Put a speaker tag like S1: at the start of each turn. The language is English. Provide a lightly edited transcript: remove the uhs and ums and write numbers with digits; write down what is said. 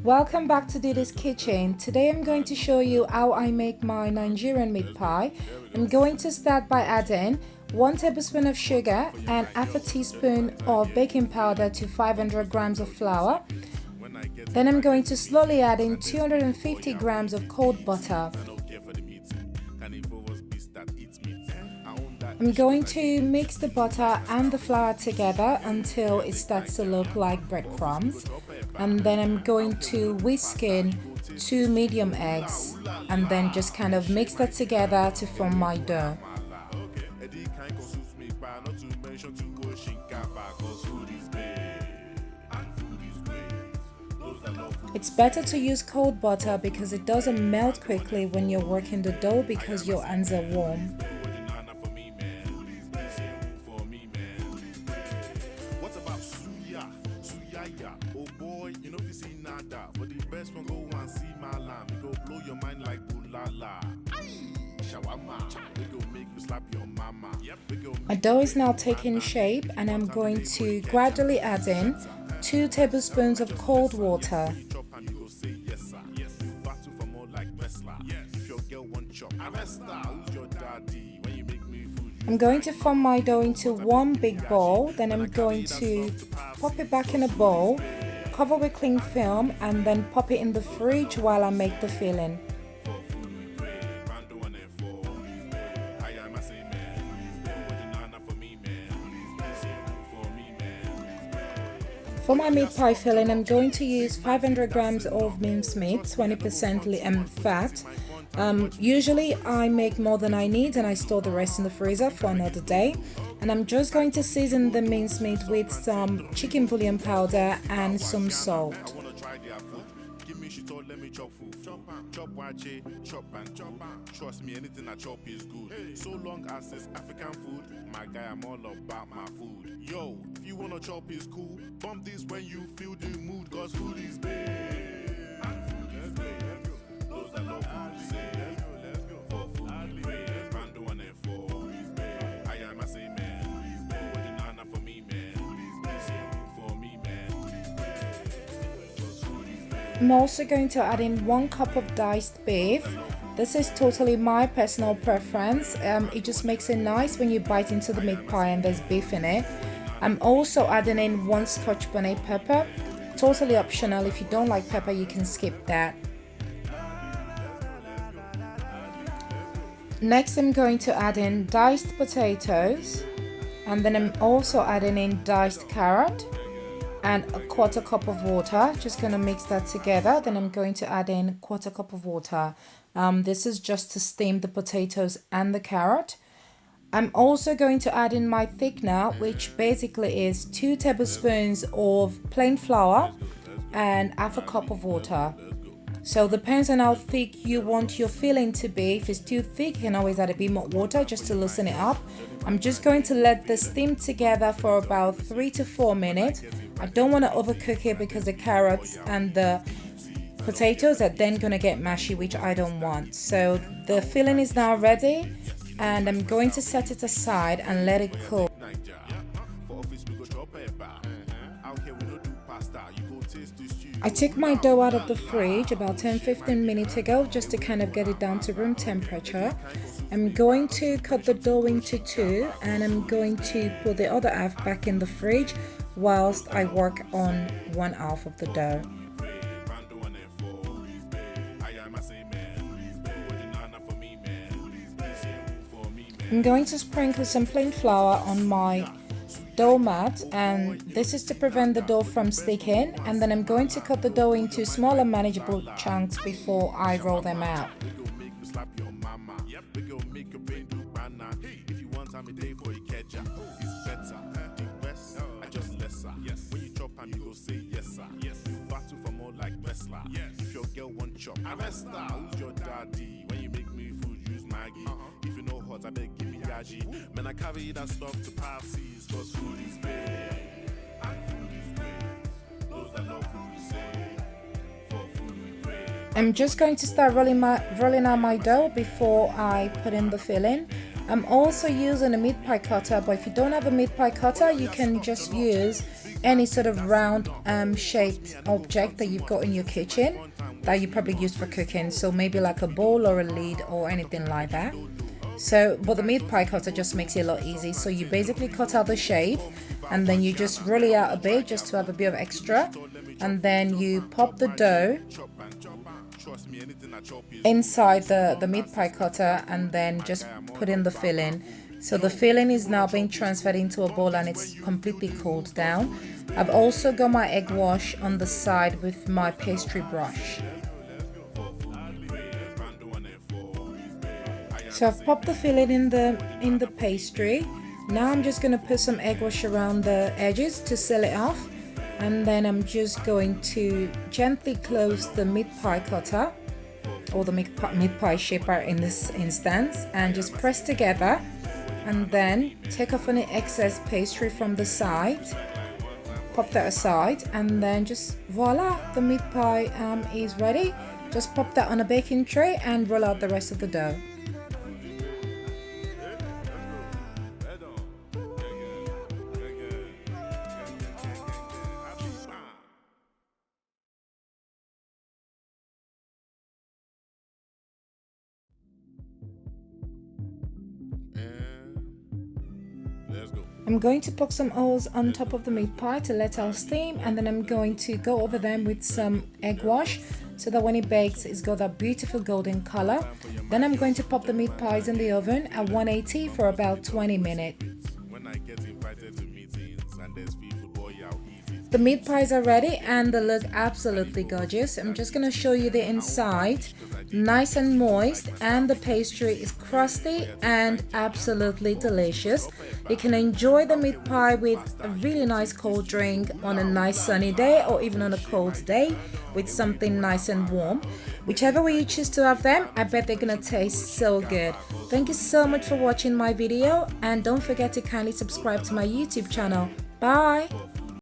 S1: Welcome back to Didi's Kitchen. Today I'm going to show you how I make my Nigerian meat pie. I'm going to start by adding 1 tablespoon of sugar and half a teaspoon of baking powder to 500 grams of flour. Then I'm going to slowly add in 250 grams of cold butter. I'm going to mix the butter and the flour together until it starts to look like breadcrumbs. And then I'm going to whisk in 2 medium eggs and then just kind of mix that together to form my dough. It's better to use cold butter because it doesn't melt quickly when you're working the dough because your hands are warm.
S2: Oh boy, you know if you see nada, but the best one go and see my lamb. You go blow your mind like bulala. Shawarma, we go make you slap your mama.
S1: My dough is now taking shape and I'm going to gradually add in 2 tablespoons of cold water. I'm going to form my dough into one big ball, then I'm going to pop it back in a bowl, cover with cling film and then pop it in the fridge while I make the filling. For my meat pie filling, I'm going to use 500 grams of mince meat, 20% fat. Usually I make more than I need and I store the rest in the freezer for another day. And I'm just going to season the mince meat with some chicken bouillon powder and some salt.
S2: Trust me, anything I chop is good. So long as it's African food, my guy, I'm all about my food. Yo, if you wanna chop is cool, bump this when you feel the mood, cause food is big. And food is big. Those that love food say, let's go. For food is big. Bando and for. I am a say man. Banana for me, man. For me, man.
S1: I'm also going to add in 1 cup of diced beef. This is totally my personal preference. It just makes it nice when you bite into the meat pie and there's beef in it. I'm also adding in 1 Scotch Bonnet pepper. Totally optional. If you don't like pepper, you can skip that. Next, I'm going to add in diced potatoes. And then I'm also adding in diced carrot and a 1/4 cup of water. Just going to mix that together. Then I'm going to add in 1/4 cup of water. This is just to steam the potatoes and the carrot. I'm also going to add in my thickener, which basically is 2 tablespoons of plain flour and half a cup of water. So depends on how thick you want your filling to be. If it's too thick, you can always add a bit more water just to loosen it up. I'm just going to let this steam together for about 3 to 4 minutes. I don't want to overcook it because the carrots and the potatoes are then going to get mushy, which I don't want. So the filling is now ready and I'm going to set it aside and let it cool. I took my dough out of the fridge about 10-15 minutes ago just to kind of get it down to room temperature. I'm going to cut the dough into 2 and I'm going to put the other half back in the fridge whilst I work on one half of the dough. I'm going to sprinkle some plain flour on my dough mat, and this is to prevent the dough from sticking, and then I'm going to cut the dough into smaller manageable chunks before I roll them out.
S2: If your girl want chop, who's your daddy? When you make me food, use Maggie. If you know hot, I beg give me gaji. Man, I carry that stuff to parties, cause food is big. And food is great. Those that love food say, for food we pray.
S1: I'm just going to start rolling out my dough before I put in the filling. I'm also using a meat pie cutter, but if you don't have a meat pie cutter, you can just use any sort of round shaped object that you've got in your kitchen that you probably use for cooking. So maybe like a bowl or a lid or anything like that. So, but the meat pie cutter just makes it a lot easy. So you basically cut out the shape and then you just roll it out a bit just to have a bit of extra, and then you pop the dough inside the meat pie cutter and then just put in the filling. So the filling is now being transferred into a bowl and it's completely cooled down. I've also got my egg wash on the side with my pastry brush. So I've popped the filling in the pastry. Now I'm just going to put some egg wash around the edges to seal it off, and then I'm just going to gently close the meat pie cutter or the meat pie shaper in this instance and just press together, and then take off any excess pastry from the side, pop that aside, and then just voila, the meat pie is ready. Just pop that on a baking tray and roll out the rest of the dough. I'm going to poke some oils on top of the meat pie to let out steam, and then I'm going to go over them with some egg wash so that when it bakes it's got that beautiful golden color. Then I'm going to pop the meat pies in the oven at 180 for about 20 minutes. The meat pies are ready and they look absolutely gorgeous. I'm just going to show you the inside. Nice and moist, and the pastry is crusty and absolutely delicious. You can enjoy the meat pie with a really nice cold drink on a nice sunny day, or even on a cold day with something nice and warm. Whichever way you choose to have them, I bet they're gonna taste so good. Thank you so much for watching my video, and don't forget to kindly subscribe to my YouTube channel. Bye!